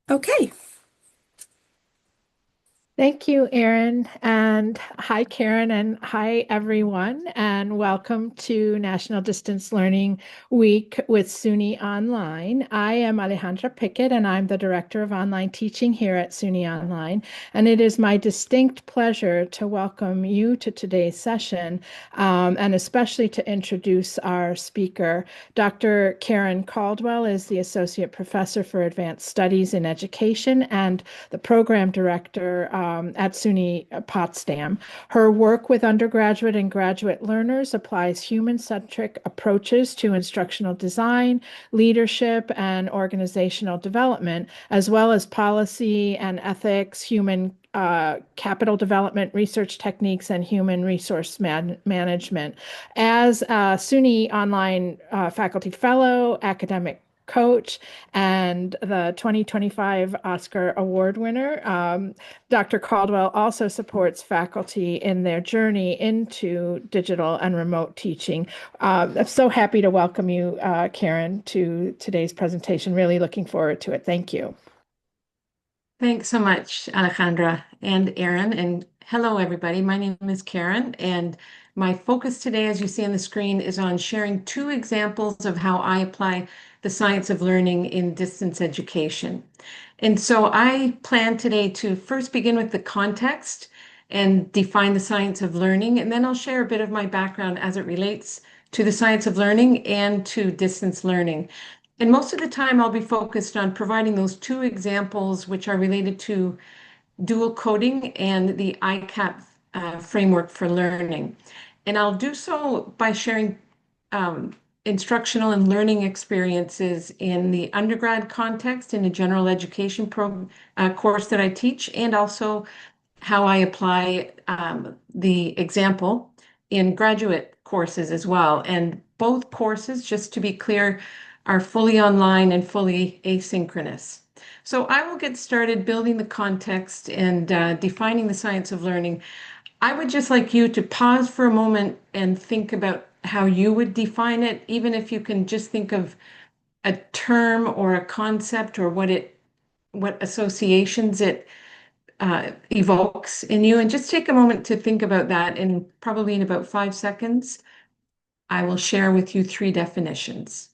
Okay. Thank you, Erin. And hi, Karen, and hi, everyone. And welcome to National Distance Learning Week with SUNY Online. I am Alejandra Pickett, and I'm the Director of Online Teaching here at SUNY Online. And it is my distinct pleasure to welcome you to today's session, and especially to introduce our speaker. Dr. Karen Caldwell is the Associate Professor for Advanced Studies in Education and the Program Director at SUNY Potsdam. Her work with undergraduate and graduate learners applies human-centric approaches to instructional design, leadership, and organizational development, as well as policy and ethics, human capital development, research techniques, and human resource management. As a SUNY Online faculty fellow, academic coach, and the 2025 Oscar Award winner. Dr. Caldwell also supports faculty in their journey into digital and remote teaching. I'm so happy to welcome you, Karen, to today's presentation. Really looking forward to it. Thank you. Thanks so much, Alejandra and Erin. And hello, everybody. My name is Karen, and my focus today, as you see on the screen, is on sharing two examples of how I apply the science of learning in distance education. And so I plan today to first begin with the context and define the science of learning, and then I'll share a bit of my background as it relates to the science of learning and to distance learning. And most of the time, I'll be focused on providing those two examples, which are related to dual coding and the ICAP framework for learning. And I'll do so by sharing instructional and learning experiences in the undergrad context in a general education course that I teach, and also how I apply the example in graduate courses as well. And both courses, just to be clear, are fully online and fully asynchronous. So I will get started building the context and defining the science of learning. I would just like you to pause for a moment and think about how you would define it, even if you can just think of a term or a concept or what associations it evokes in you. And just take a moment to think about that. And probably in about 5 seconds, I will share with you three definitions.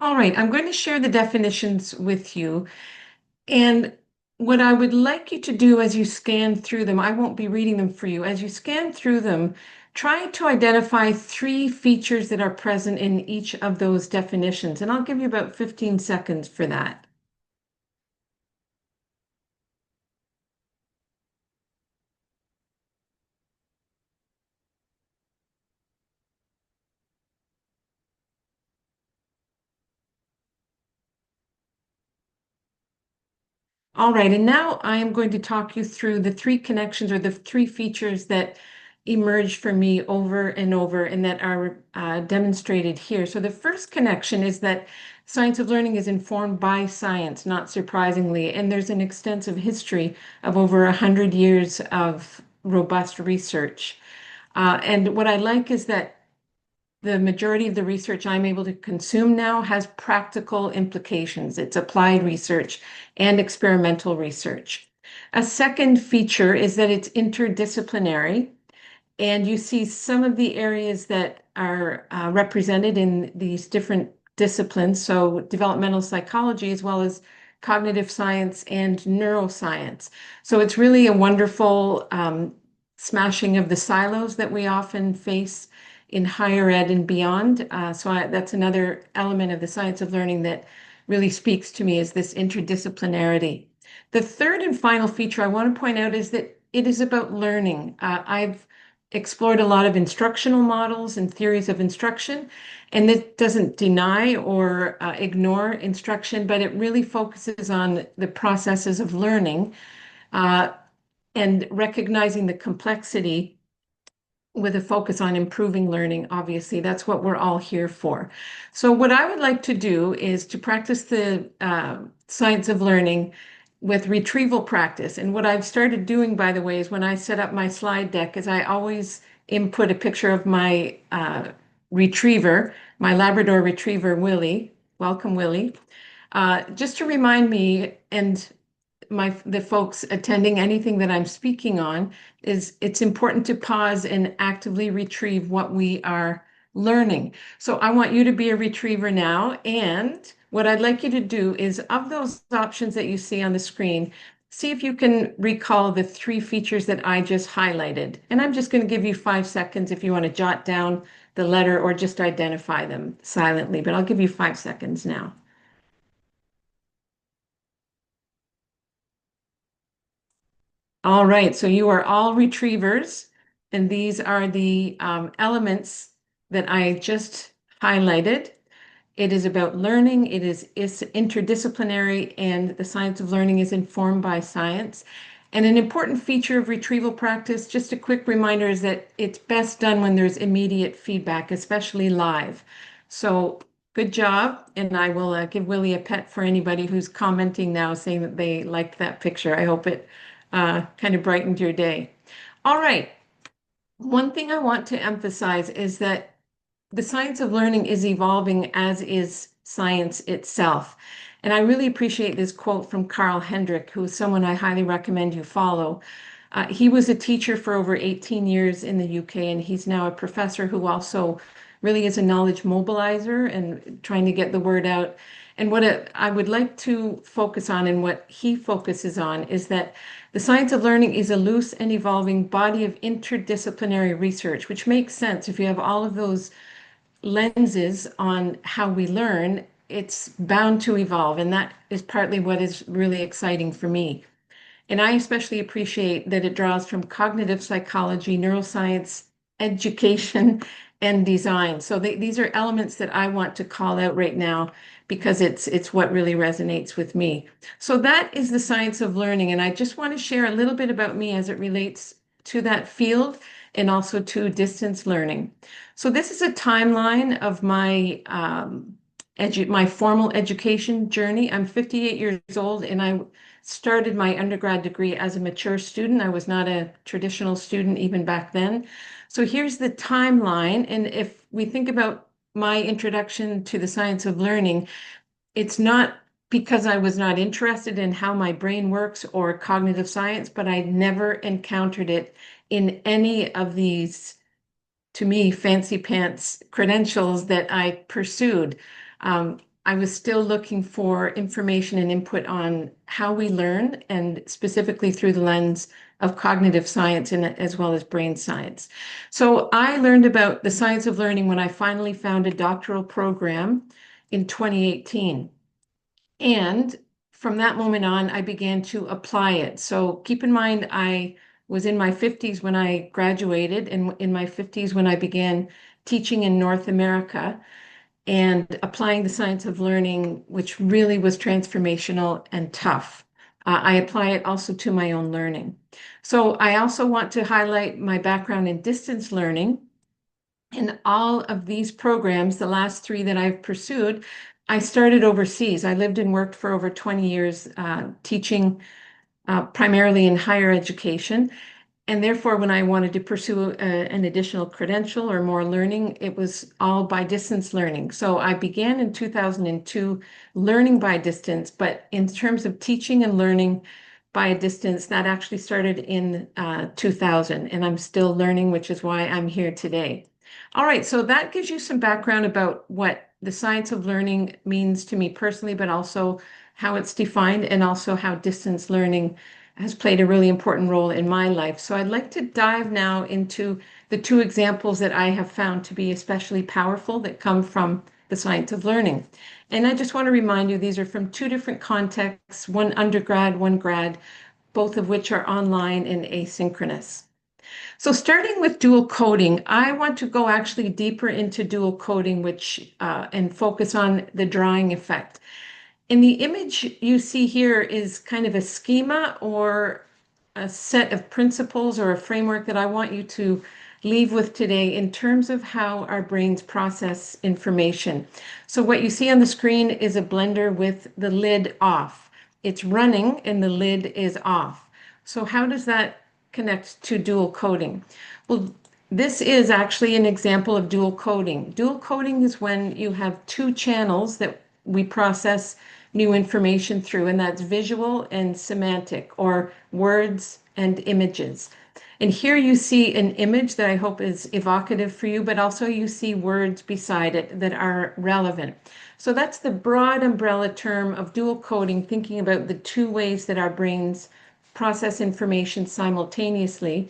All right, I'm going to share the definitions with you. And what I would like you to do as you scan through them, I won't be reading them for you. As you scan through them, try to identify three features that are present in each of those definitions. And I'll give you about 15 seconds for that. All right, and now I am going to talk you through the three connections or the three features that emerge for me over and over and that are demonstrated here. So the first connection is that science of learning is informed by science, not surprisingly, and there's an extensive history of over 100 years of robust research. And what I like is that the majority of the research I'm able to consume now has practical implications. It's applied research and experimental research. A second feature is that it's interdisciplinary, and you see some of the areas that are represented in these different disciplines, so developmental psychology as well as cognitive science and neuroscience. So it's really a wonderful smashing of the silos that we often face in higher ed and beyond. That's another element of the science of learning that really speaks to me is this interdisciplinarity. The third and final feature I want to point out is that it is about learning. I've explored a lot of instructional models and theories of instruction, and it doesn't deny or ignore instruction, but it really focuses on the processes of learning uh, and recognizing the complexity with a focus on improving learning. Obviously, that's what we're all here for. So what I would like to do is to practice the science of learning with retrieval practice. And what I've started doing, by the way, is when I set up my slide deck, is I always input a picture of my retriever, my Labrador retriever, Willie. Welcome, Willie. Just to remind me and the folks attending anything that I'm speaking on is it's important to pause and actively retrieve what we are learning. So I want you to be a retriever now. And what I'd like you to do is of those options that you see on the screen, see if you can recall the three features that I just highlighted. And I'm just going to give you 5 seconds if you want to jot down the letter or just identify them silently, but I'll give you 5 seconds now. All right, so you are all retrievers, and these are the elements that I just highlighted. It is about learning, it's interdisciplinary, and the science of learning is informed by science. And an important feature of retrieval practice, just a quick reminder, is that it's best done when there's immediate feedback, especially live. So good job, and I will give Willie a pet for anybody who's commenting now saying that they liked that picture. I hope it kind of brightened your day. All right. One thing I want to emphasize is that the science of learning is evolving, as is science itself. And I really appreciate this quote from Carl Hendrick, who is someone I highly recommend you follow. He was a teacher for over 18 years in the UK, and he's now a professor who also really is a knowledge mobilizer and trying to get the word out. And I would like to focus on and what he focuses on is that the science of learning is a loose and evolving body of interdisciplinary research, which makes sense if you have all of those lenses on how we learn, it's bound to evolve. And that is partly what is really exciting for me. And I especially appreciate that it draws from cognitive psychology, neuroscience, education, and design. So these are elements that I want to call out right now because it's what really resonates with me. So that is the science of learning. And I just want to share a little bit about me as it relates to that field and also to distance learning. So this is a timeline of my formal education journey. I'm 58 years old and I started my undergrad degree as a mature student. I was not a traditional student even back then. So here's the timeline. And if we think about my introduction to the science of learning, it's not because I was not interested in how my brain works or cognitive science, but I never encountered it in any of these, to me, fancy pants credentials that I pursued. I was still looking for information and input on how we learn, and specifically through the lens of cognitive science and as well as brain science. So I learned about the science of learning when I finally found a doctoral program in 2018. And from that moment on, I began to apply it. So keep in mind, I was in my 50s when I graduated, and in my 50s when I began teaching in North America and applying the science of learning, which really was transformational and tough. I apply it also to my own learning. So I also want to highlight my background in distance learning. In all of these programs, the last three that I've pursued, I started overseas. I lived and worked for over 20 years teaching primarily in higher education. And therefore, when I wanted to pursue an additional credential or more learning, it was all by distance learning. So I began in 2002 learning by distance, but in terms of teaching and learning by a distance, that actually started in 2000. And I'm still learning, which is why I'm here today. All right, so that gives you some background about what the science of learning means to me personally, but also how it's defined and also how distance learning has played a really important role in my life. So I'd like to dive now into the two examples that I have found to be especially powerful that come from the science of learning. And I just want to remind you, these are from two different contexts, one undergrad, one grad, both of which are online and asynchronous. So starting with dual coding, I want to go actually deeper into dual coding, which and focus on the drawing effect. In the image you see here is kind of a schema or a set of principles or a framework that I want you to leave with today in terms of how our brains process information. So what you see on the screen is a blender with the lid off. It's running and the lid is off. So how does that connect to dual coding? Well, This is actually an example of dual coding. Dual coding is when you have two channels that we process new information through, and that's visual and semantic, or words and images. And here you see an image that I hope is evocative for you, but also you see words beside it that are relevant. So that's the broad umbrella term of dual coding, thinking about the two ways that our brains process information simultaneously.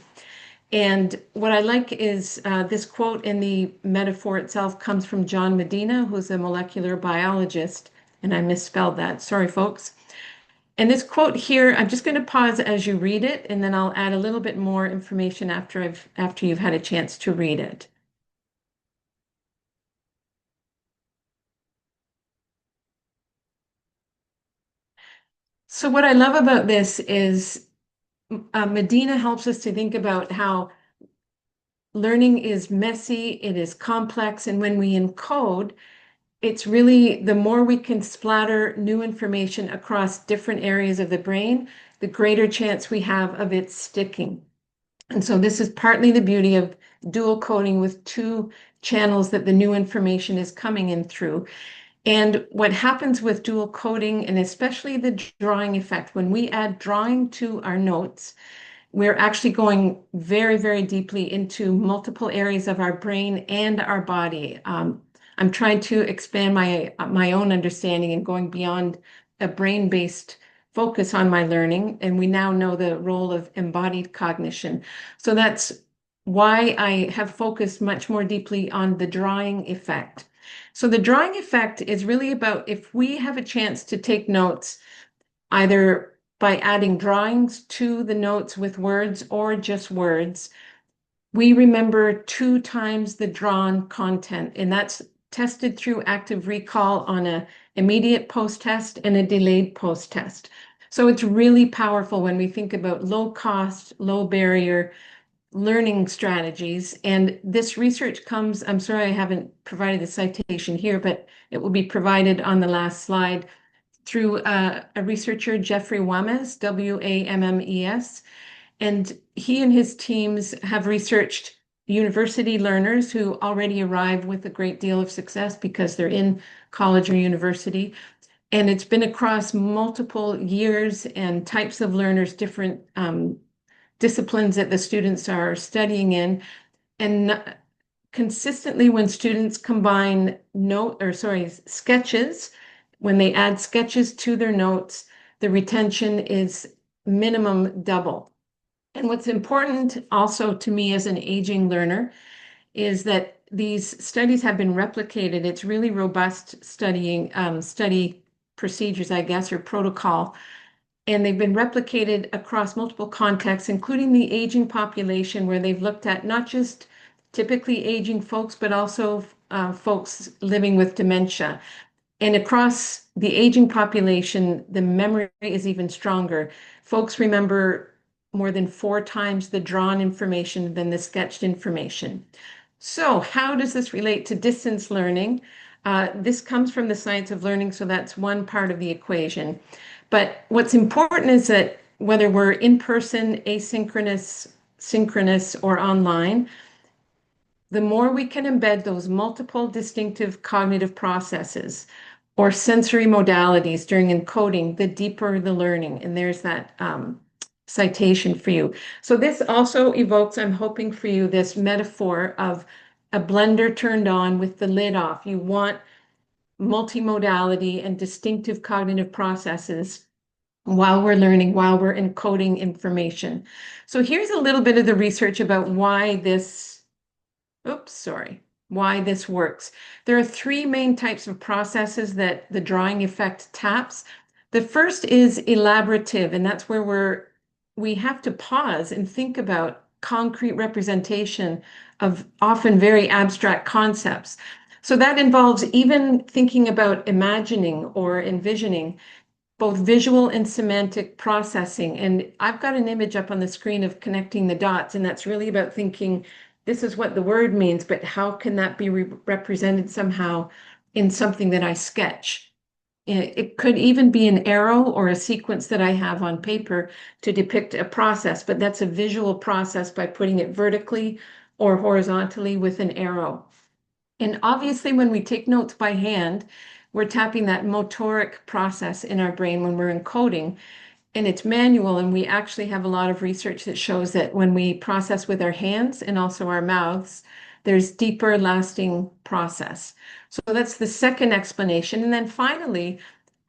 And what I like is this quote in the metaphor itself comes from John Medina, who's a molecular biologist, and I misspelled that. Sorry, folks. And this quote here, I'm just going to pause as you read it, and then I'll add a little bit more information after you've had a chance to read it. So what I love about this is Medina helps us to think about how learning is messy, it is complex, and when we encode, it's really the more we can splatter new information across different areas of the brain, the greater chance we have of it sticking. And so this is partly the beauty of dual coding with two channels that the new information is coming in through. And what happens with dual coding, and especially the drawing effect, when we add drawing to our notes, we're actually going very, very deeply into multiple areas of our brain and our body. I'm trying to expand my own understanding and going beyond a brain-based focus on my learning, and we now know the role of embodied cognition. So that's why I have focused much more deeply on the drawing effect. So the drawing effect is really about if we have a chance to take notes, either by adding drawings to the notes with words or just words, we remember 2 times the drawn content, and that's tested through active recall on an immediate post-test and a delayed post-test. So it's really powerful when we think about low cost, low barrier learning strategies. And this research comes, I'm sorry I haven't provided the citation here, but it will be provided on the last slide, through a researcher, Jeffrey Wammes, Wammes, and he and his teams have researched university learners who already arrive with a great deal of success because they're in college or university. And it's been across multiple years and types of learners, different disciplines that the students are studying in. And consistently, when students combine sketches, when they add sketches to their notes, the retention is minimum double. And what's important also to me as an aging learner is that these studies have been replicated. It's really robust study procedures, I guess, or protocol. And they've been replicated across multiple contexts, including the aging population, where they've looked at not just typically aging folks, but also folks living with dementia. And across the aging population, the memory is even stronger. Folks remember more than 4 times the drawn information than the sketched information. So how does this relate to distance learning? This comes from the science of learning, so that's one part of the equation. But what's important is that whether we're in person, asynchronous, synchronous, or online, the more we can embed those multiple distinctive cognitive processes or sensory modalities during encoding, the deeper the learning. And there's that citation for you. So this also evokes, I'm hoping for you, this metaphor of a blender turned on with the lid off. You want multimodality and distinctive cognitive processes while we're learning, while we're encoding information. So here's a little bit of the research about why this works. There are 3 main types of processes that the drawing effect taps. The first is elaborative, and that's where we have to pause and think about concrete representation of often very abstract concepts. So that involves even thinking about imagining or envisioning both visual and semantic processing. And I've got an image up on the screen of connecting the dots, and that's really about thinking this is what the word means, but how can that be represented somehow in something that I sketch? It could even be an arrow or a sequence that I have on paper to depict a process, but that's a visual process by putting it vertically or horizontally with an arrow. And obviously, when we take notes by hand, we're tapping that motoric process in our brain when we're encoding, and it's manual. And we actually have a lot of research that shows that when we process with our hands and also our mouths, there's deeper lasting process. So that's the second explanation. And then finally,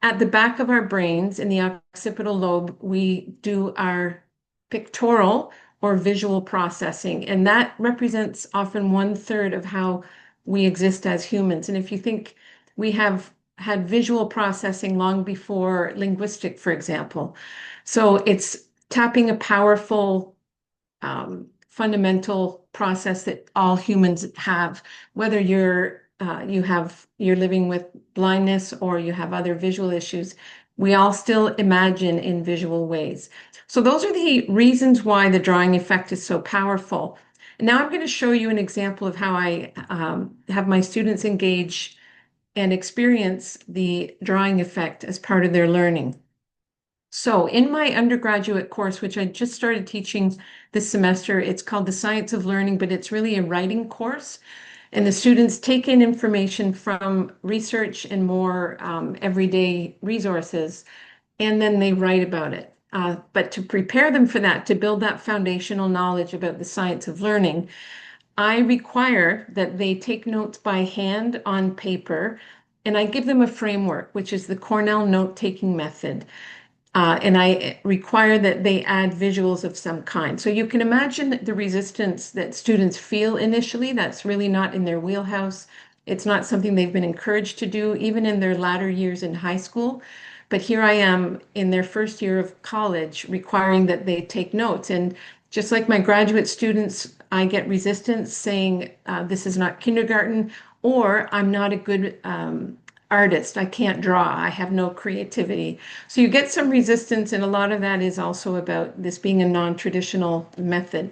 at the back of our brains in the occipital lobe, we do our pictorial or visual processing, and that represents often 1/3 of how we exist as humans. And if you think, we have had visual processing long before linguistic, for example. So it's tapping a powerful fundamental process that all humans have, whether you're living with blindness or you have other visual issues. We all still imagine in visual ways. So those are the reasons why the drawing effect is so powerful. And now I'm going to show you an example of how I have my students engage and experience the drawing effect as part of their learning. So in my undergraduate course, which I just started teaching this semester, it's called The Science of Learning, but it's really a writing course. And the students take in information from research and more everyday resources, and then they write about it. But to prepare them for that, to build that foundational knowledge about the science of learning, I require that they take notes by hand on paper, and I give them a framework, which is the Cornell note-taking method. And I require that they add visuals of some kind. So you can imagine the resistance that students feel initially. That's really not in their wheelhouse. It's not something they've been encouraged to do, even in their latter years in high school. But here I am in their first year of college, requiring that they take notes. And just like my graduate students, I get resistance saying, this is not kindergarten, or I'm not a good artist. I can't draw. I have no creativity. So you get some resistance, and a lot of that is also about this being a non-traditional method.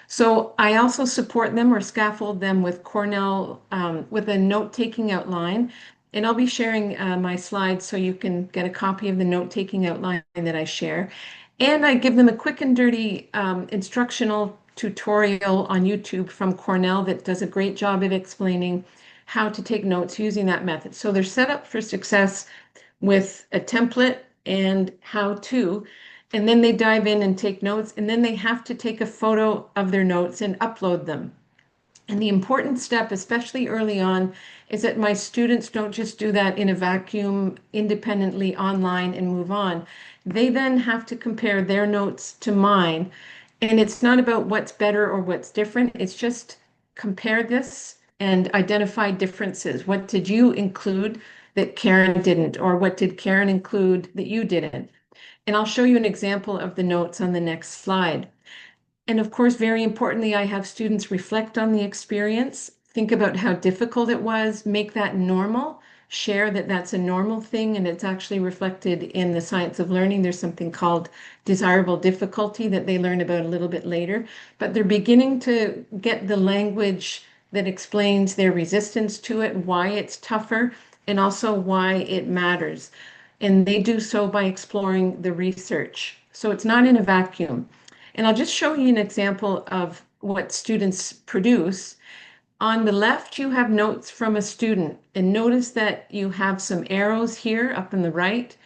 So I also support them or scaffold them with Cornell with a note-taking outline. And I'll be sharing my slides so you can get a copy of the note-taking outline that I share. And I give them a quick and dirty instructional tutorial on YouTube from Cornell that does a great job of explaining how to take notes using that method. So they're set up for success with a template and how to, and then they dive in and take notes, and then they have to take a photo of their notes and upload them. And the important step, especially early on, is that my students don't just do that in a vacuum independently online and move on. They then have to compare their notes to mine. And it's not about what's better or what's different. It's just compare this and identify differences. What did you include that Karen didn't? Or what did Karen include that you didn't? And I'll show you an example of the notes on the next slide. And of course, very importantly, I have students reflect on the experience, think about how difficult it was, make that normal, share that that's a normal thing, and it's actually reflected in the science of learning. There's something called desirable difficulty that they learn about a little bit later, but they're beginning to get the language that explains their resistance to it, why it's tougher, and also why it matters. And they do so by exploring the research. So it's not in a vacuum. And I'll just show you an example of what students produce. On the left, you have notes from a student, and notice that you have some arrows here up in the right,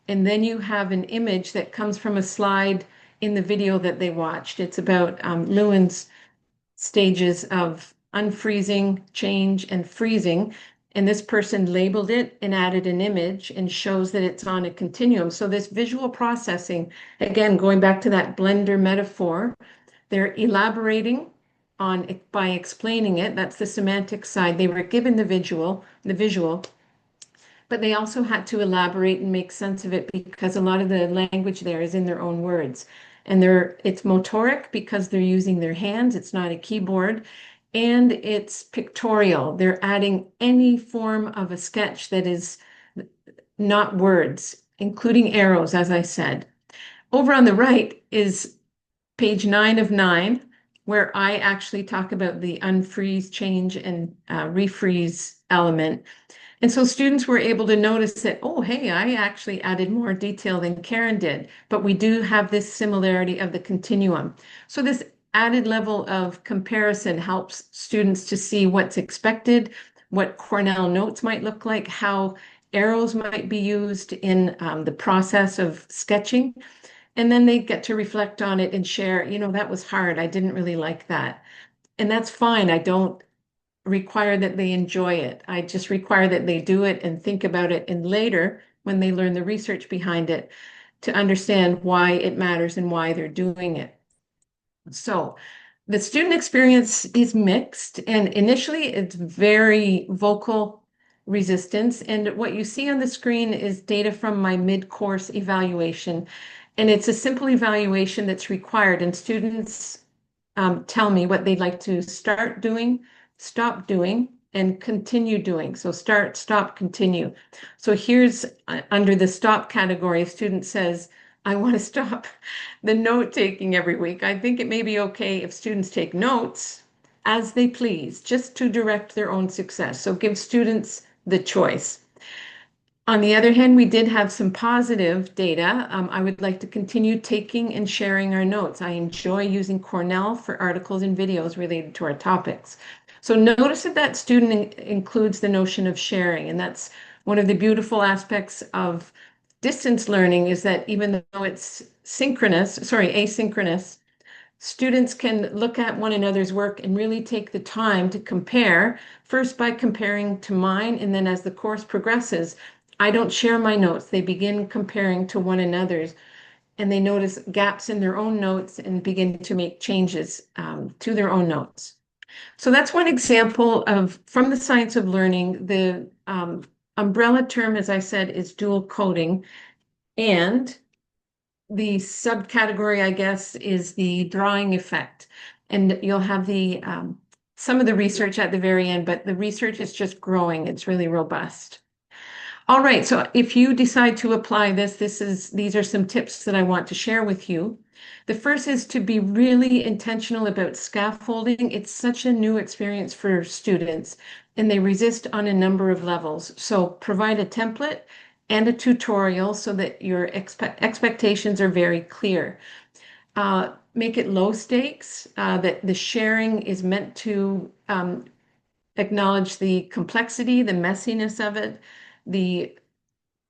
and then you have an image that comes from a slide in the video that they watched. It's about Lewin's stages of unfreezing, change, and freezing. And this person labeled it and added an image and shows that it's on a continuum. So this visual processing, again, going back to that blender metaphor, they're elaborating on it by explaining it. That's the semantic side. They were given the visual, but they also had to elaborate and make sense of it because a lot of the language there is in their own words. And it's motoric because they're using their hands. It's not a keyboard. And it's pictorial. They're adding any form of a sketch that is not words, including arrows, as I said. Over on the right is page 9 of 9, where I actually talk about the unfreeze, change, and refreeze element. And so students were able to notice that, oh, hey, I actually added more detail than Karen did, but we do have this similarity of the continuum. So this added level of comparison helps students to see what's expected, what Cornell notes might look like, how arrows might be used in the process of sketching. And then they get to reflect on it and share, that was hard. I didn't really like that. And that's fine. I don't require that they enjoy it. I just require that they do it and think about it. And later, when they learn the research behind it, to understand why it matters and why they're doing it. So the student experience is mixed, and initially it's very vocal resistance. And what you see on the screen is data from my mid-course evaluation. And it's a simple evaluation that's required, and students tell me what they'd like to start doing, stop doing, and continue doing. So start, stop, continue. So here's under the stop category, a student says, I want to stop the note taking every week. I think it may be okay if students take notes as they please, just to direct their own success. So give students the choice. On the other hand, we did have some positive data. I would like to continue taking and sharing our notes. I enjoy using Cornell for articles and videos related to our topics. So notice that that student includes the notion of sharing, and that's one of the beautiful aspects of distance learning is that even though it's asynchronous, students can look at one another's work and really take the time to compare, first by comparing to mine, and then as the course progresses, I don't share my notes. They begin comparing to one another's, and they notice gaps in their own notes and begin to make changes to their own notes. So that's one example of from the science of learning. The umbrella term, as I said, is dual coding, and the subcategory, I guess, is the drawing effect. And you'll have the some of the research at the very end, but the research is just growing. It's really robust. All right, so if you decide to apply this, these are some tips that I want to share with you. The first is to be really intentional about scaffolding. It's such a new experience for students, and they resist on a number of levels. So provide a template and a tutorial so that your expectations are very clear. Make it low stakes, that the sharing is meant to acknowledge the complexity, the messiness of it, the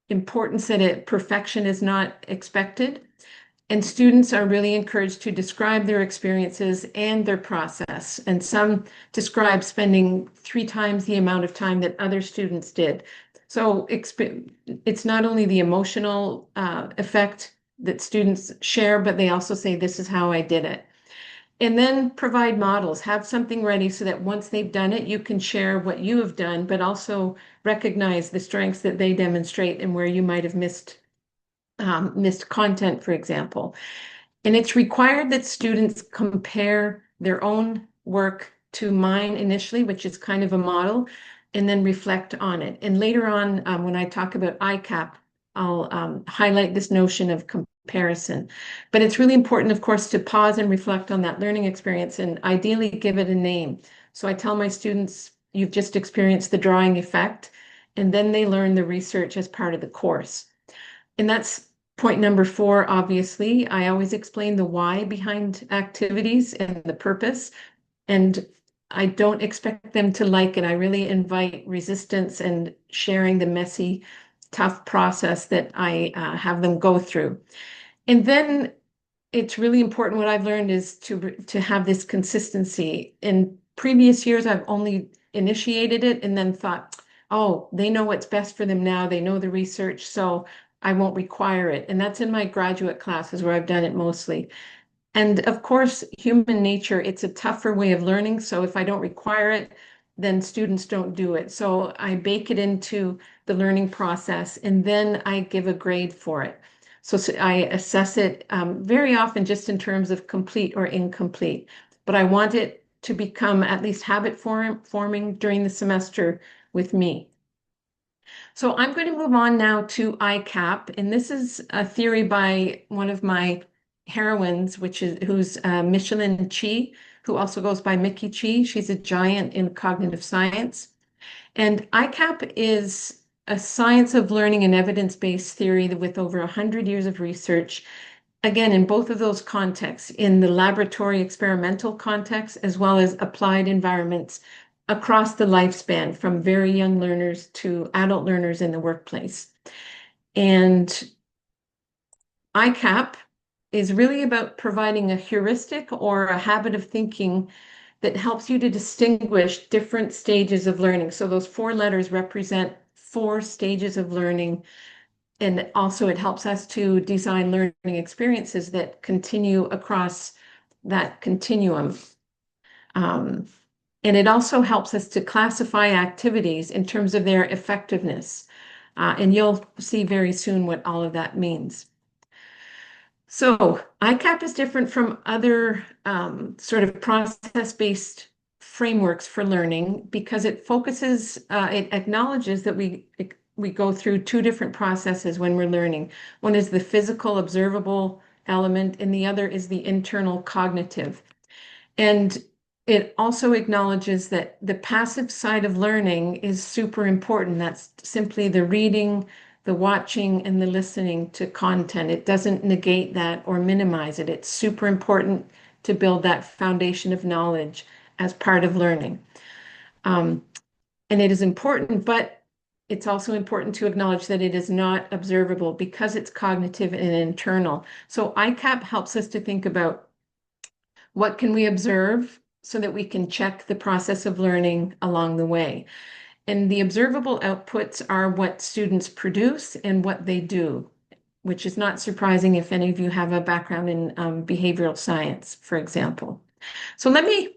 importance that perfection is not expected. And students are really encouraged to describe their experiences and their process. And some describe spending 3 times the amount of time that other students did. So it's not only the emotional effect that students share, but they also say, this is how I did it. And then provide models, have something ready so that once they've done it, you can share what you have done, but also recognize the strengths that they demonstrate and where you might have missed content, for example. And it's required that students compare their own work to mine initially, which is kind of a model, and then reflect on it. And later on, when I talk about ICAP, I'll highlight this notion of comparison. But it's really important, of course, to pause and reflect on that learning experience and ideally give it a name. So I tell my students, you've just experienced the drawing effect, and then they learn the research as part of the course. And that's point number 4, obviously. I always explain the why behind activities and the purpose. And I don't expect them to like it. I really invite resistance and sharing the messy, tough process that I have them go through. And then it's really important. What I've learned is to have this consistency. In previous years, I've only initiated it and then thought, oh, they know what's best for them now. They know the research, so I won't require it. And that's in my graduate classes where I've done it mostly. And of course, human nature, it's a tougher way of learning. So if I don't require it, then students don't do it. So I bake it into the learning process and then I give a grade for it. So I assess it very often just in terms of complete or incomplete. But I want it to become at least habit forming during the semester with me. So I'm going to move on now to ICAP, and this is a theory by one of my heroines, who's Michelin Chi, who also goes by Mickey Chi. She's a giant in cognitive science. And ICAP is a science of learning and evidence-based theory with over 100 years of research. again, in both of those contexts, in the laboratory experimental context, as well as applied environments across the lifespan, from very young learners to adult learners in the workplace. And ICAP is really about providing a heuristic or a habit of thinking that helps you to distinguish different stages of learning. So those four letters represent four stages of learning. And also it helps us to design learning experiences that continue across that continuum. Um, and it also helps us to classify activities in terms of their effectiveness. And you'll see very soon what all of that means. So ICAP is different from other sort of process-based frameworks for learning because it focuses, it acknowledges that we go through two different processes when we're learning. One is the physical, observable element, and the other is the internal cognitive. And it also acknowledges that the passive side of learning is super important. That's simply the reading, the watching, and the listening to content. It doesn't negate that or minimize it. It's super important to build that foundation of knowledge as part of learning. And it is important, but it's also important to acknowledge that it is not observable because it's cognitive and internal. So ICAP helps us to think about what can we observe so that we can check the process of learning along the way. And the observable outputs are what students produce and what they do, which is not surprising if any of you have a background in behavioral science, for example. So let me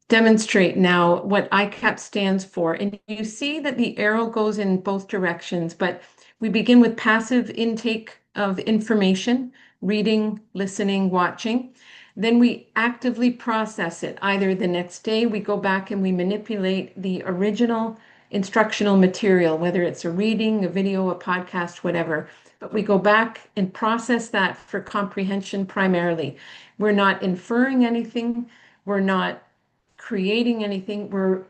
demonstrate now what ICAP stands for. And you see that the arrow goes in both directions, but we begin with passive intake of information, reading, listening, watching. Then we actively process it. Either the next day we go back and we manipulate the original instructional material, whether it's a reading, a video, a podcast, whatever. But we go back and process that for comprehension primarily. We're not inferring anything. We're not creating anything. We're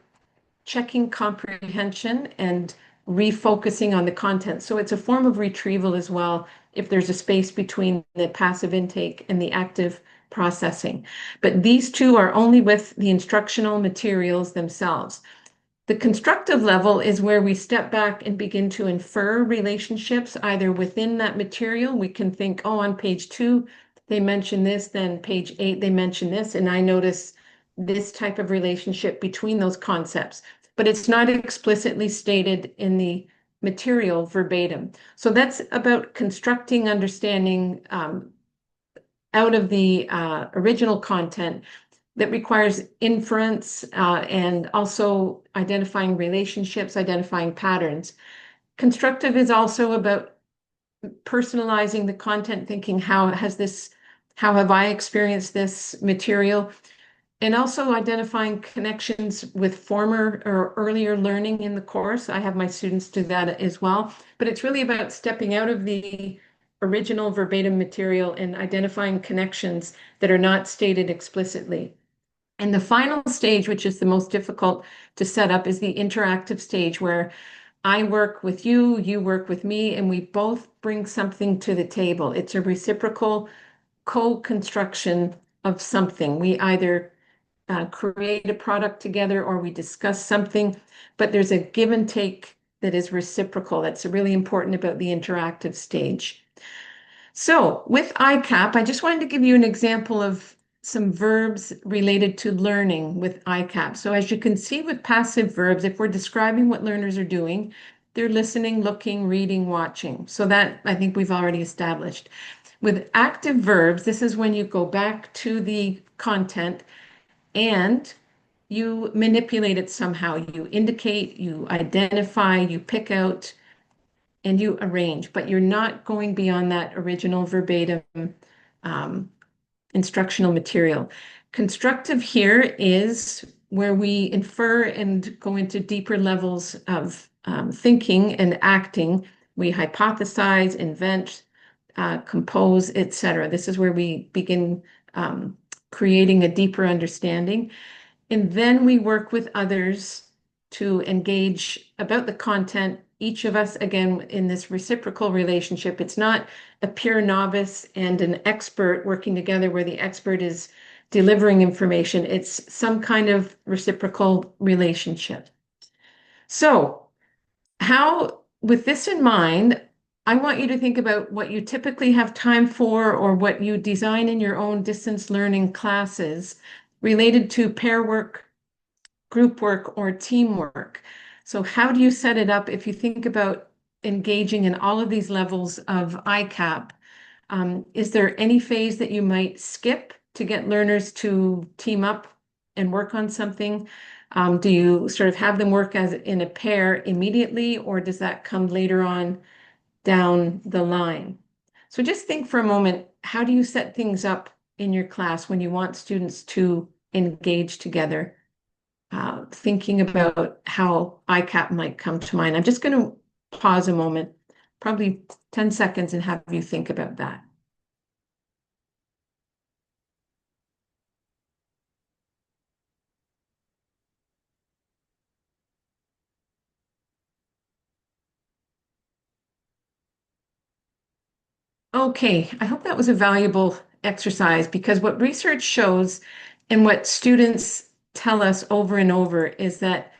checking comprehension and refocusing on the content. So it's a form of retrieval as well, if there's a space between the passive intake and the active processing. But these two are only with the instructional materials themselves. The constructive level is where we step back and begin to infer relationships either within that material. We can think, oh, on page 2, they mention this, then page 8, they mention this, and I notice this type of relationship between those concepts. But it's not explicitly stated in the material verbatim. So that's about constructing understanding out of the original content that requires inference and also identifying relationships, identifying patterns. Constructive is also about personalizing the content, thinking how have I experienced this material? And also identifying connections with former or earlier learning in the course. I have my students do that as well, but it's really about stepping out of the original verbatim material and identifying connections that are not stated explicitly. And the final stage, which is the most difficult to set up, is the interactive stage where I work with you, you work with me, and we both bring something to the table. It's a reciprocal co-construction of something. We either create a product together or we discuss something, but there's a give and take that is reciprocal. That's really important about the interactive stage. So with ICAP, I just wanted to give you an example of some verbs related to learning with ICAP. So as you can see with passive verbs, if we're describing what learners are doing, they're listening, looking, reading, watching. So that I think we've already established. With active verbs, this is when you go back to the content and you manipulate it somehow. You indicate, you identify, you pick out, and you arrange, but you're not going beyond that original verbatim um, instructional material. Constructive here is where we infer and go into deeper levels of thinking and acting. We hypothesize, invent, compose, etc. This is where we begin creating a deeper understanding. And then we work with others to engage about the content each of us, again, in this reciprocal relationship. It's not a pure novice and an expert working together where the expert is delivering information. It's some kind of reciprocal relationship. So, with this in mind, I want you to think about what you typically have time for or what you design in your own distance learning classes related to pair work, group work, or teamwork. So how do you set it up if you think about engaging in all of these levels of ICAP? Is there any phase that you might skip to get learners to team up and work on something? Do you sort of have them work as in a pair immediately, or does that come later on down the line? So just think for a moment, how do you set things up in your class when you want students to engage together? Thinking about how ICAP might come to mind. I'm just going to pause a moment, probably 10 seconds, and have you think about that. Okay, I hope that was a valuable exercise because what research shows and what students tell us over and over is that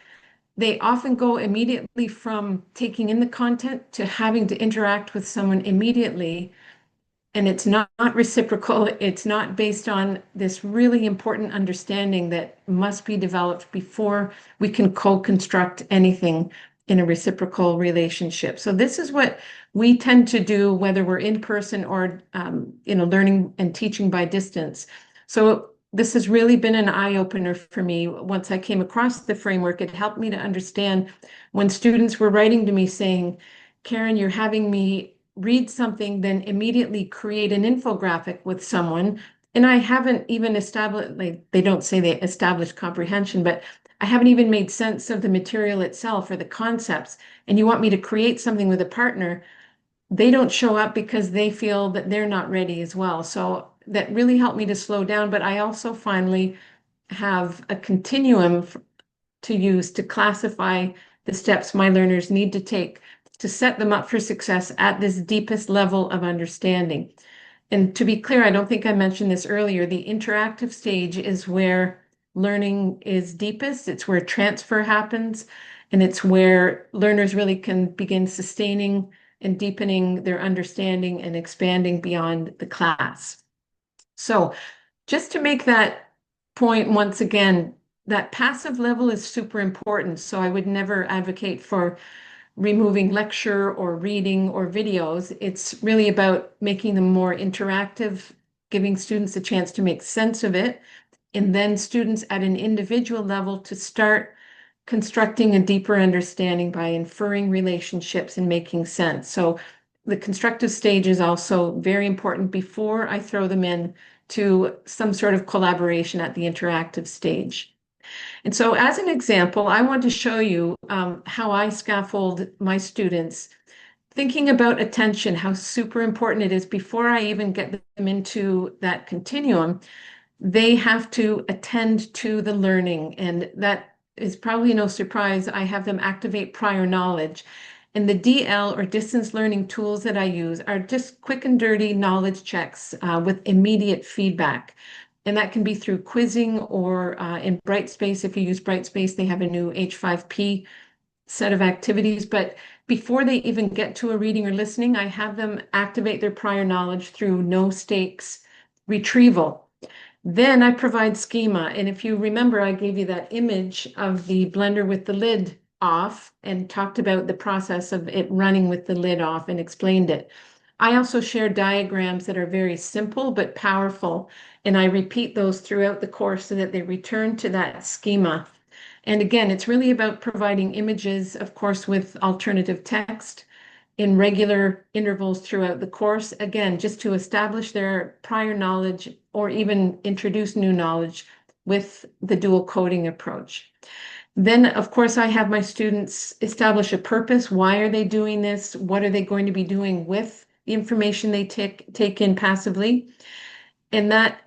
they often go immediately from taking in the content to having to interact with someone immediately. And it's not reciprocal. It's not based on this really important understanding that must be developed before we can co-construct anything in a reciprocal relationship. So this is what we tend to do, whether we're in person or learning and teaching by distance. So this has really been an eye-opener for me. Once I came across the framework, it helped me to understand when students were writing to me saying, Karen, you're having me read something, then immediately create an infographic with someone. And I haven't even established, like they don't say they established comprehension, but I haven't even made sense of the material itself or the concepts. And you want me to create something with a partner, they don't show up because they feel that they're not ready as well. So that really helped me to slow down. But I also finally have a continuum to use to classify the steps my learners need to take to set them up for success at this deepest level of understanding. And to be clear, I don't think I mentioned this earlier, the interactive stage is where learning is deepest. It's where transfer happens, and it's where learners really can begin sustaining and deepening their understanding and expanding beyond the class. So just to make that point once again, that passive level is super important. So I would never advocate for removing lecture or reading or videos. It's really about making them more interactive, giving students a chance to make sense of it, and then students at an individual level to start constructing a deeper understanding by inferring relationships and making sense. So the constructive stage is also very important before I throw them in to some sort of collaboration at the interactive stage. And so as an example, I want to show you how I scaffold my students, thinking about attention, how super important it is before I even get them into that continuum. They have to attend to the learning, and that is probably no surprise. I have them activate prior knowledge. And the DL or distance learning tools that I use are just quick and dirty knowledge checks with immediate feedback. And that can be through quizzing or in Brightspace. If you use Brightspace, they have a new H5P set of activities. But before they even get to a reading or listening, I have them activate their prior knowledge through no stakes retrieval. Then I provide schema. And if you remember, I gave you that image of the blender with the lid off and talked about the process of it running with the lid off and explained it. I also share diagrams that are very simple but powerful, and I repeat those throughout the course so that they return to that schema. And again, it's really about providing images, of course, with alternative text in regular intervals throughout the course, again, just to establish their prior knowledge or even introduce new knowledge with the dual coding approach. Then, of course, I have my students establish a purpose. Why are they doing this? What are they going to be doing with the information they take in passively? And that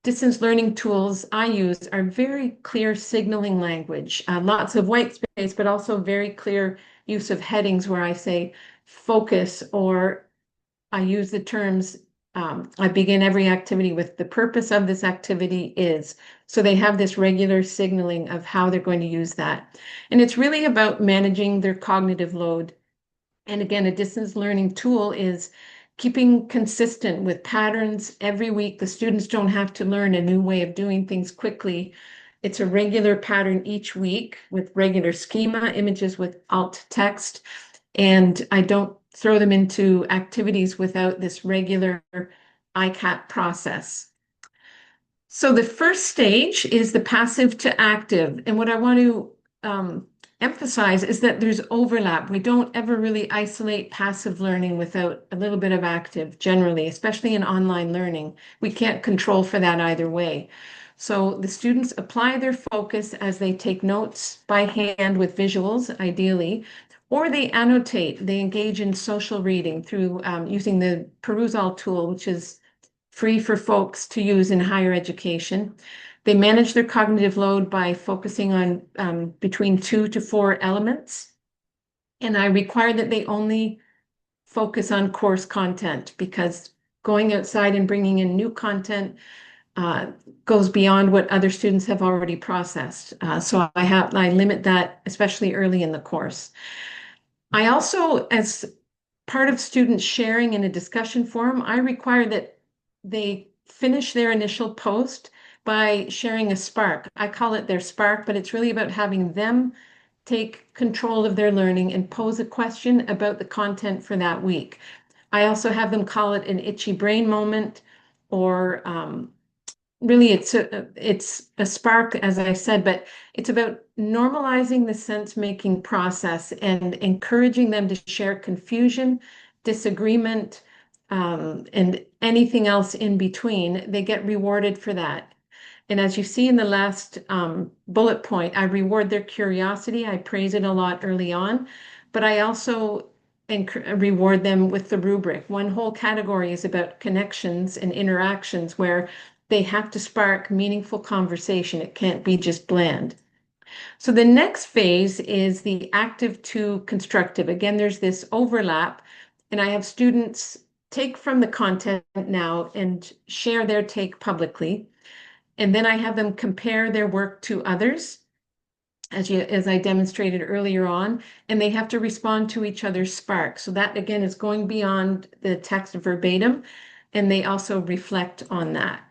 distance learning tools I use are very clear signaling language, lots of white space, but also very clear use of headings where I say focus, or I use the terms, I begin every activity with the purpose of this activity is. So they have this regular signaling of how they're going to use that. And it's really about managing their cognitive load. And again, a distance learning tool is keeping consistent with patterns every week. The students don't have to learn a new way of doing things quickly. It's a regular pattern each week with regular schema, images with alt text, and I don't throw them into activities without this regular ICAP process. So the first stage is the passive to active. And what I want to emphasize is that there's overlap. We don't ever really isolate passive learning without a little bit of active generally, especially in online learning. We can't control for that either way. So the students apply their focus as they take notes by hand with visuals, ideally, or they annotate. They engage in social reading through using the Perusall tool, which is free for folks to use in higher education. They manage their cognitive load by focusing on between 2 to 4 elements. And I require that they only focus on course content, because going outside and bringing in new content uh, goes beyond what other students have already processed. So I limit that, especially early in the course. I also, as part of students sharing in a discussion forum, I require that they finish their initial post by sharing a spark. I call it their spark, but it's really about having them take control of their learning and pose a question about the content for that week. I also have them call it an itchy brain moment, or really it's a spark, as I said, but it's about normalizing the sense making process and encouraging them to share confusion, disagreement, and anything else in between. They get rewarded for that. And as you see in the last bullet point, I reward their curiosity. I praise it a lot early on, but I also reward them with the rubric. One whole category is about connections and interactions where they have to spark meaningful conversation. It can't be just bland. So the next phase is the active to constructive. Again, there's this overlap, and I have students take from the content now and share their take publicly. And then I have them compare their work to others, as I demonstrated earlier on, and they have to respond to each other's spark. So that again is going beyond the text verbatim, and they also reflect on that.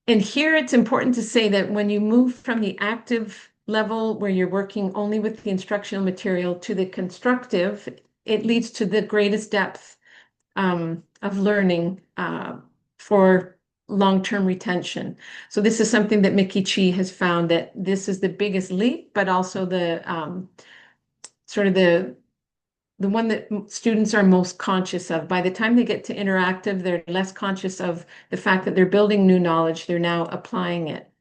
And here it's important to say that when you move from the active level where you're working only with the instructional material to the constructive, it leads to the greatest depth of learning for long-term retention. So this is something that Mickey Chi has found, that this is the biggest leap, but also the sort of the one that students are most conscious of. By the time they get to interactive, they're less conscious of the fact that they're building new knowledge, they're now applying it.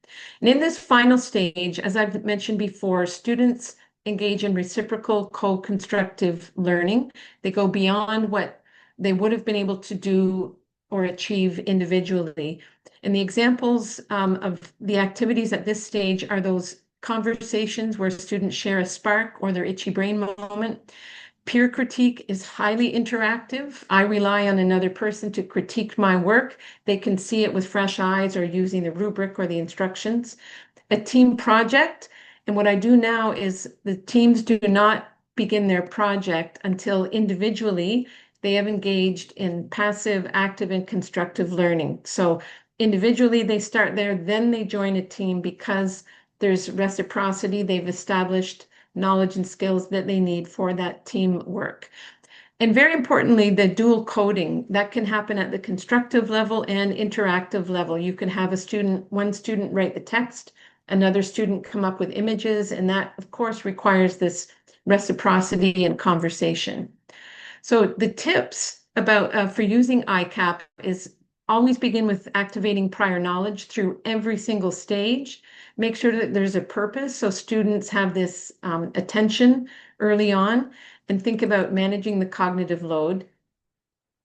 And in this final stage, as I've mentioned before, students engage in reciprocal co-constructive learning. They go beyond what they would have been able to do or achieve individually. And the examples of the activities at this stage are those conversations where students share a spark or their itchy brain moment. Peer critique is highly interactive. I rely on another person to critique my work. They can see it with fresh eyes or using the rubric or the instructions. A team project, and what I do now is the teams do not begin their project until individually they have engaged in passive, active, and constructive learning. So individually they start there, then they join a team because there's reciprocity. They've established knowledge and skills that they need for that teamwork. And very importantly, the dual coding that can happen at the constructive level and interactive level. You can have one student write the text, another student come up with images, and that, of course, requires this reciprocity and conversation. So the tips about for using ICAP is always begin with activating prior knowledge through every single stage. Make sure that there's a purpose so students have this attention early on, and think about managing the cognitive load.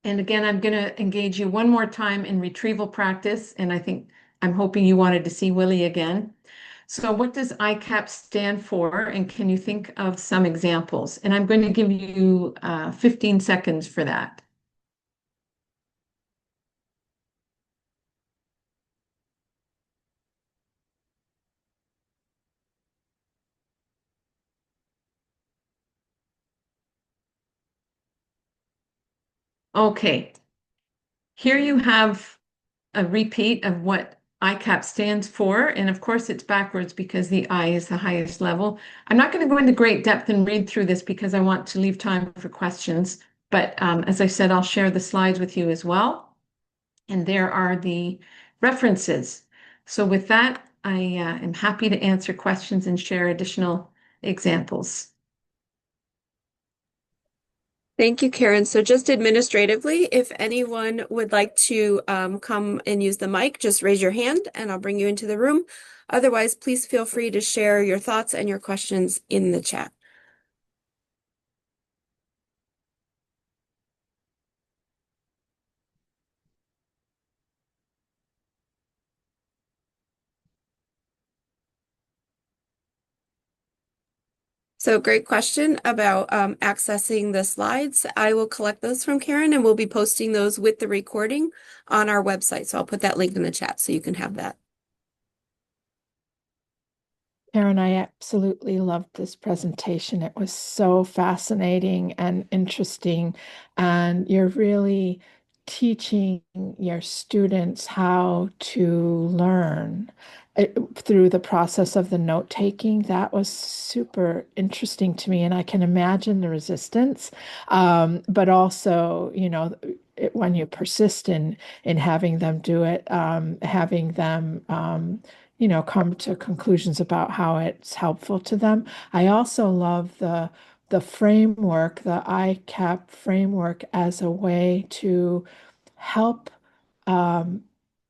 And again, I'm going to engage you one more time in retrieval practice, and I think I'm hoping you wanted to see Willie again. So what does ICAP stand for? And can you think of some examples? And I'm going to give you 15 seconds for that. Okay, here you have a repeat of what ICAP stands for. And of course, it's backwards because the I is the highest level. I'm not going to go into great depth and read through this because I want to leave time for questions. But as I said, I'll share the slides with you as well. And there are the references. So with that, I am happy to answer questions and share additional examples. Thank you, Karen. So just administratively, if anyone would like to come and use the mic, just raise your hand and I'll bring you into the room. Otherwise, please feel free to share your thoughts and your questions in the chat. So great question about accessing the slides. I will collect those from Karen and we'll be posting those with the recording on our website. So I'll put that link in the chat so you can have that. Karen, I absolutely loved this presentation. It was so fascinating and interesting, and you're really teaching your students how to learn through the process of the note taking. That was super interesting to me, and I can imagine the resistance, but also, when you persist in having them do it, having them come to conclusions about how it's helpful to them. I also love the framework, the ICAP framework, as a way to help, um,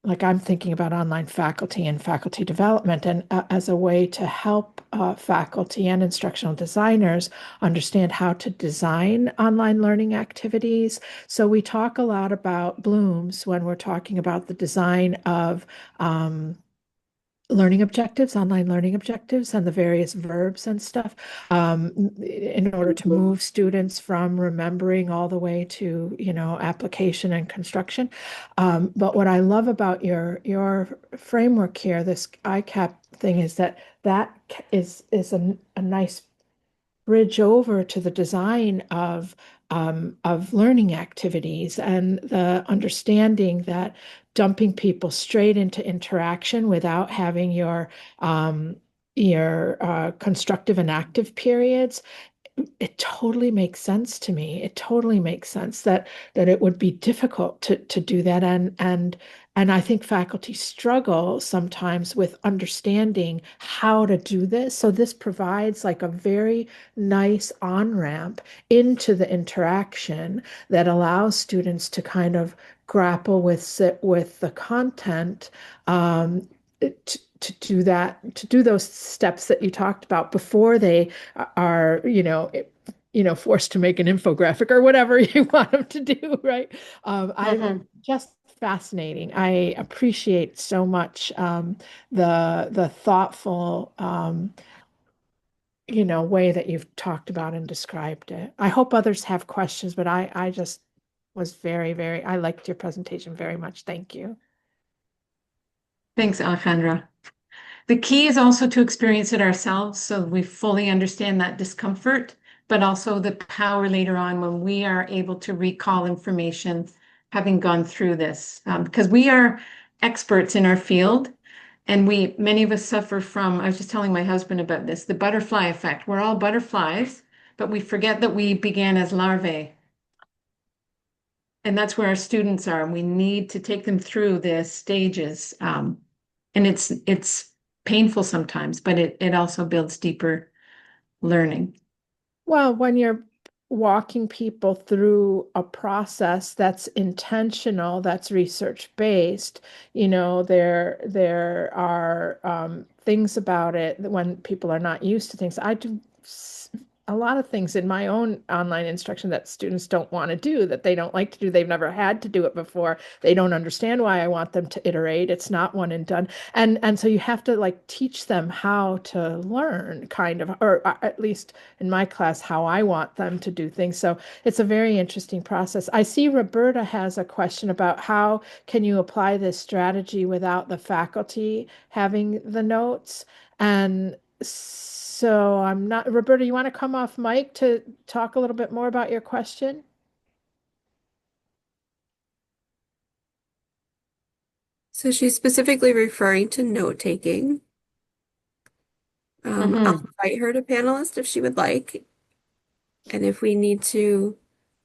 like I'm thinking about online faculty and faculty development, and as a way to help faculty and instructional designers understand how to design online learning activities. So we talk a lot about blooms when we're talking about the design of learning objectives, online learning objectives, and the various verbs and stuff, in order to move students from remembering all the way to, application and construction. But what I love about your framework here, this ICAP thing, is that is a nice bridge over to the design of learning activities, and the understanding that dumping people straight into interaction without having your constructive and active periods, it totally makes sense to me. It totally makes sense that it would be difficult to do that, and I think faculty struggle sometimes with understanding how to do this. So this provides like a very nice on-ramp into the interaction that allows students to kind of grapple with the content, to do that, to do those steps that you talked about before they are, forced to make an infographic or whatever you want them to do, right? I Mhm. just fascinating. I appreciate so much the thoughtful, way that you've talked about and described it. I hope others have questions, but I just was I liked your presentation very much. Thank you. Thanks, Alejandra. The key is also to experience it ourselves so we fully understand that discomfort, but also the power later on when we are able to recall information having gone through this. Because we are experts in our field, and many of us suffer from, I was just telling my husband about this, the butterfly effect. We're all butterflies, but we forget that we began as larvae. And that's where our students are. And we need to take them through the stages. And it's painful sometimes, but it also builds deeper learning. Well, when you're walking people through a process that's intentional, that's research based, there are things about it that when people are not used to things. a lot of things in my own online instruction that students don't want to do, that they don't like to do. They've never had to do it before. They don't understand why I want them to iterate. It's not one and done. And so you have to like teach them how to learn kind of, or at least in my class, how I want them to do things. So it's a very interesting process. I see Roberta has a question about how can you apply this strategy without the faculty having the notes? And so I'm not, Roberta, you want to come off mic to talk a little bit more about your question? So she's specifically referring to note taking. I'll invite her to panelist if she would like. And if we need to,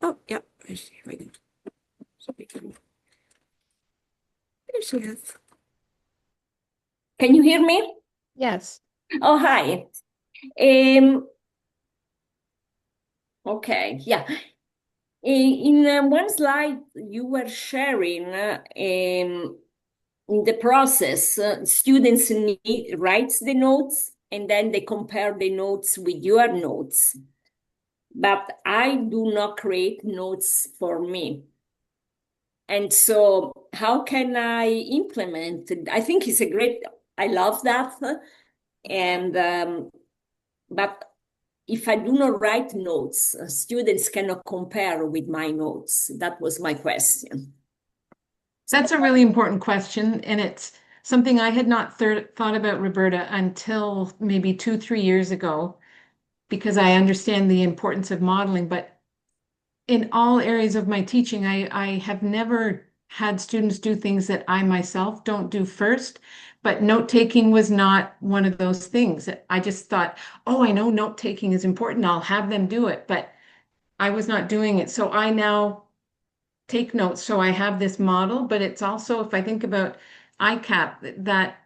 oh, yep, here we go. There she is. Can you hear me? Yes. Oh, hi. Um, okay, yeah. In one slide, you were sharing in the process, students writes the notes and then they compare the notes with your notes. But I do not create notes for me. And so how can I implement? I think it's a great, I love that. And but if I do not write notes, students cannot compare with my notes. That was my question. That's a really important question, and it's something I had not thought about, Roberta, until maybe 2, 3 years ago, because I understand the importance of modeling. But in all areas of my teaching, I have never had students do things that I myself don't do first. But note taking was not one of those things. I just thought, oh, I know note taking is important. I'll have them do it. But I was not doing it. So I now take notes. So I have this model, but it's also, if I think about ICAP, that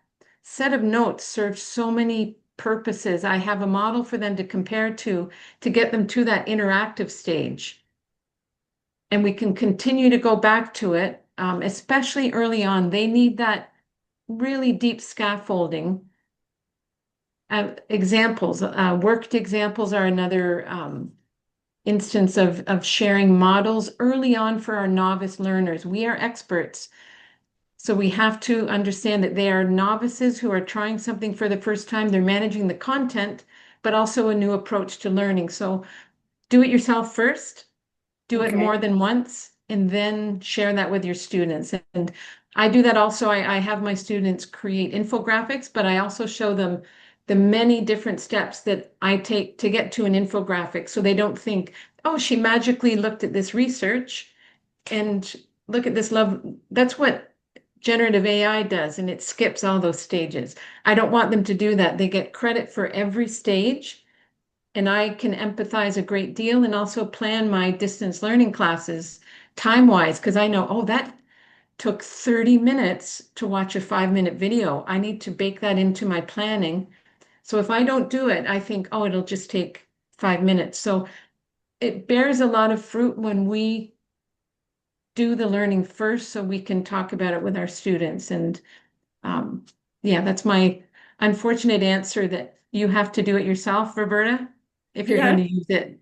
set of notes serves so many purposes. I have a model for them to compare to get them to that interactive stage. And we can continue to go back to it, especially early on. They need that really deep scaffolding. Examples, worked examples are another instance of sharing models early on for our novice learners. We are experts, so we have to understand that they are novices who are trying something for the first time. They're managing the content, but also a new approach to learning. So do it yourself first, do it more than once, and then share that with your students. And I do that also. I have my students create infographics, but I also show them the many different steps that I take to get to an infographic, so they don't think, oh, she magically looked at this research and look at this love. That's what generative AI does, and it skips all those stages. I don't want them to do that. They get credit for every stage, and I can empathize a great deal and also plan my distance learning classes time-wise, because I know, oh, that took 30 minutes to watch a 5-minute video. I need to bake that into my planning. So if I don't do it, I think, oh, it'll just take 5 minutes. So it bears a lot of fruit when we do the learning first, so we can talk about it with our students. And yeah, that's my unfortunate answer, that you have to do it yourself, Roberta, if you're Yeah, going to use it.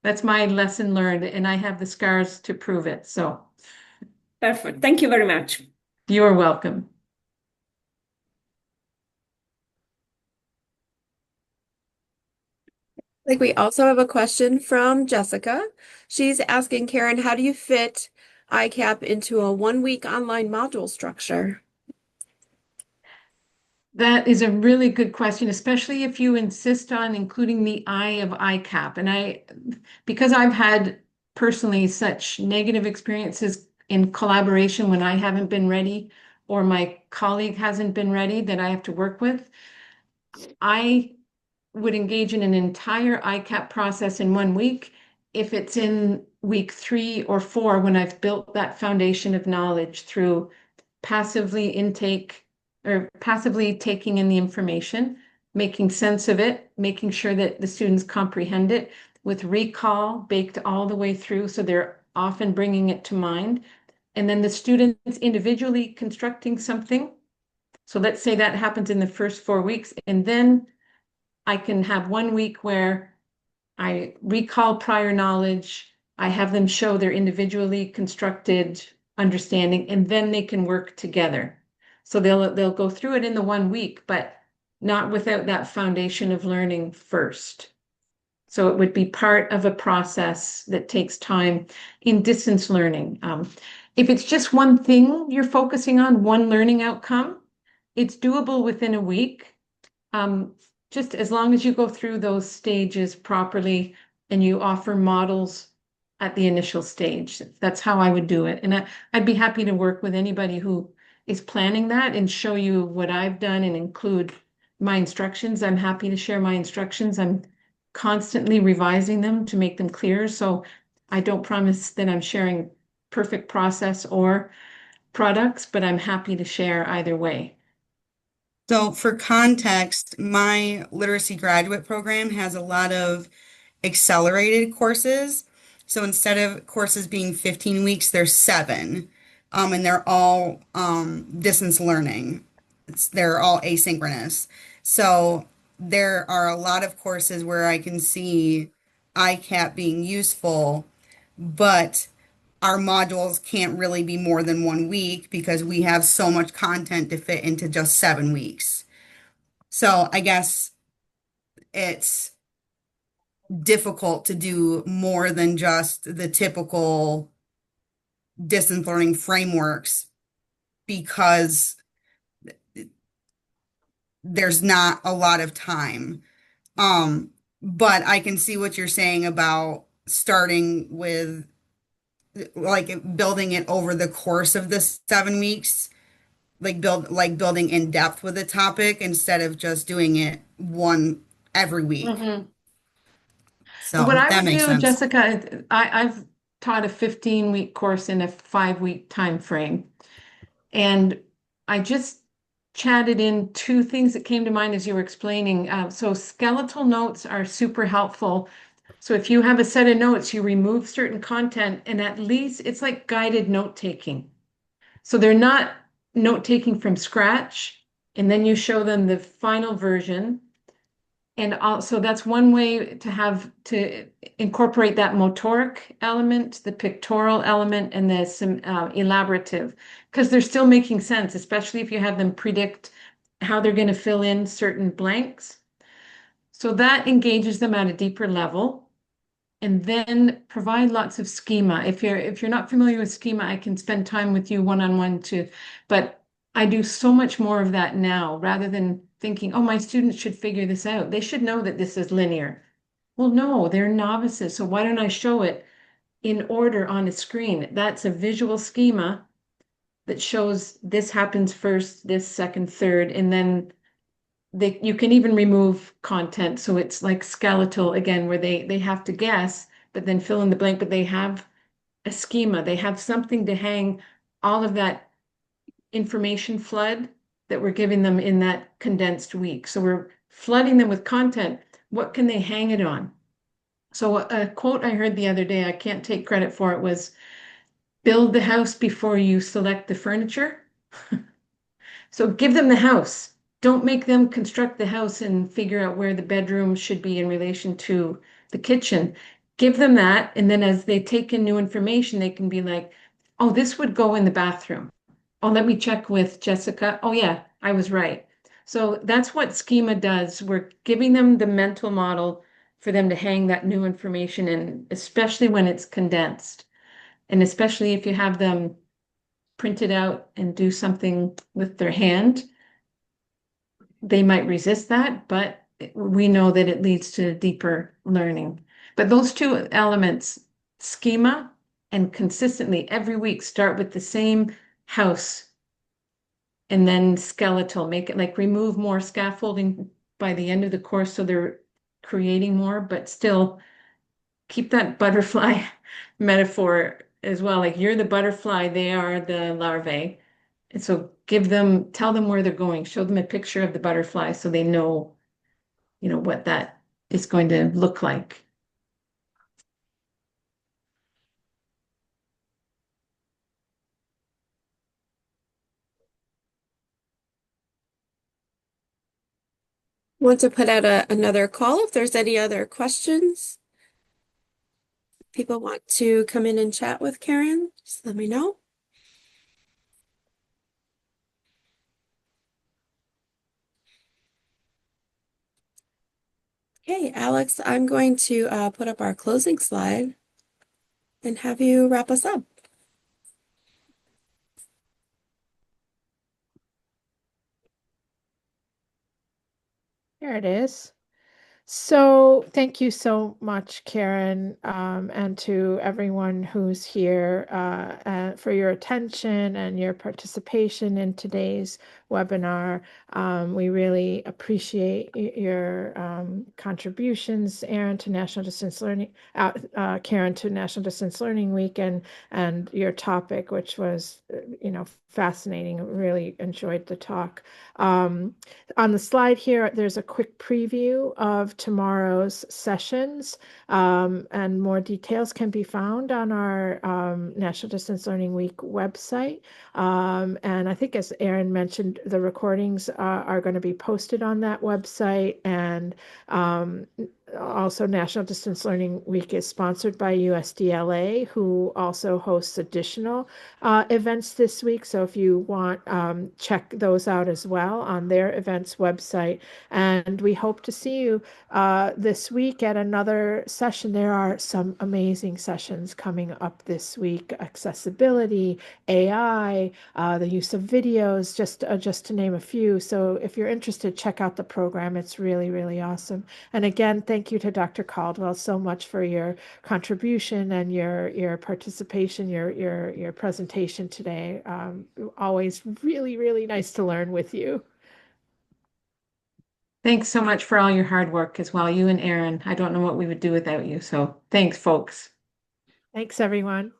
That's my lesson learned, and I have the scars to prove it. So perfect. Thank you very much. you're welcome. Like we also have a question from Jessica. She's asking Karen, how do you fit ICAP into a 1-week online module structure? That is a really good question, especially if you insist on including the I of ICAP. And because I've had personally such negative experiences in collaboration when I haven't been ready or my colleague hasn't been ready that I have to work with, I would engage in an entire ICAP process in 1 week if it's in week 3 or 4, when I've built that foundation of knowledge through passively intake or passively taking in the information, making sense of it, making sure that the students comprehend it, with recall baked all the way through, so they're often bringing it to mind. And then the students individually constructing something. So let's say that happens in the first 4 weeks, and then I can have 1 week where I recall prior knowledge. I have them show their individually constructed understanding, and then they can work together. So they'll go through it in the 1 week, but not without that foundation of learning first. So it would be part of a process that takes time in distance learning. If it's just one thing you're focusing on, one learning outcome, it's doable within a week. Just as long as you go through those stages properly and you offer models at the initial stage. That's how I would do it. And I'd be happy to work with anybody who is planning that and show you what I've done and include my instructions. I'm happy to share my instructions. I'm constantly revising them to make them clearer. So I don't promise that I'm sharing perfect process or products, but I'm happy to share either way. So for context, my literacy graduate program has a lot of accelerated courses. So instead of courses being 15 weeks, there's 7. And they're all distance learning. They're all asynchronous. So there are a lot of courses where I can see ICAP being useful, but our modules can't really be more than 1 week because we have so much content to fit into just 7 weeks. So I guess it's difficult to do more than just the typical distance learning frameworks because there's not a lot of time. But I can see what you're saying about starting with like building it over the course of the 7 weeks, building in depth with a topic instead of just doing it one every week. Mhm. What So I that would makes do, sense. Jessica, I've taught a 15-week course in a 5-week time frame. And I just chatted in 2 things that came to mind as you were explaining. So skeletal notes are super helpful. So if you have a set of notes, you remove certain content, and at least it's like guided note taking. So they're not note taking from scratch, and then you show them the final version. And also, that's one way to have to incorporate that motoric element, the pictorial element, and the some elaborative, because they're still making sense, especially if you have them predict how they're going to fill in certain blanks. So that engages them at a deeper level. And then provide lots of schema. If you're not familiar with schema, I can spend time with you one-on-one too. But I do so much more of that now rather than thinking, oh, my students should figure this out. They should know that this is linear. Well, no, they're novices. So why don't I show it in order on a screen? That's a visual schema that shows this happens first, this second, third, and then you can even remove content. So it's like skeletal again, where they have to guess, but then fill in the blank, but they have a schema. They have something to hang all of that information flood that we're giving them in that condensed week. So we're flooding them with content. What can they hang it on? So a quote I heard the other day, I can't take credit for it, was build the house before you select the furniture. So give them the house. Don't make them construct the house and figure out where the bedroom should be in relation to the kitchen. Give them that, and then as they take in new information, they can be like, oh, this would go in the bathroom. Oh, let me check with Jessica. Oh, yeah, I was right. So that's what schema does. We're giving them the mental model for them to hang that new information in, especially when it's condensed. And especially if you have them print it out and do something with their hand, they might resist that, but we know that it leads to deeper learning. But those 2 elements, schema and consistently every week, start with the same house and then skeletal, make it like remove more scaffolding by the end of the course so they're creating more, but still keep that butterfly metaphor as well. Like you're the butterfly, they are the larvae. And so tell them where they're going, show them a picture of the butterfly so they know, what that is going to look like. Want to put out another call if there's any other questions? People want to come in and chat with Karen, just let me know. Okay, Alex, I'm going to put up our closing slide and have you wrap us up. There it is. So thank you so much, Karen, and to everyone who's here for your attention and your participation in today's webinar. We really appreciate your contributions, Aaron, to National Distance Learning, Karen, to National Distance Learning Week, and your topic, which was, fascinating. Really enjoyed the talk. On the slide here, there's a quick preview of tomorrow's sessions, and more details can be found on our National Distance Learning Week website. And I think, as Aaron mentioned, the recordings are going to be posted on that website. And also, National Distance Learning Week is sponsored by USDLA, who also hosts additional events this week. So if you want, check those out as well on their events website. And we hope to see you this week at another session. There are some amazing sessions coming up this week: accessibility, AI, the use of videos, just to name a few. So if you're interested, check out the program. It's really, really awesome. And again, thank you to Dr. Caldwell so much for your contribution and your participation, your presentation today. Always really, really nice to learn with you. Thanks so much for all your hard work as well, you and Aaron. I don't know what we would do without you. So thanks, folks. Thanks, everyone.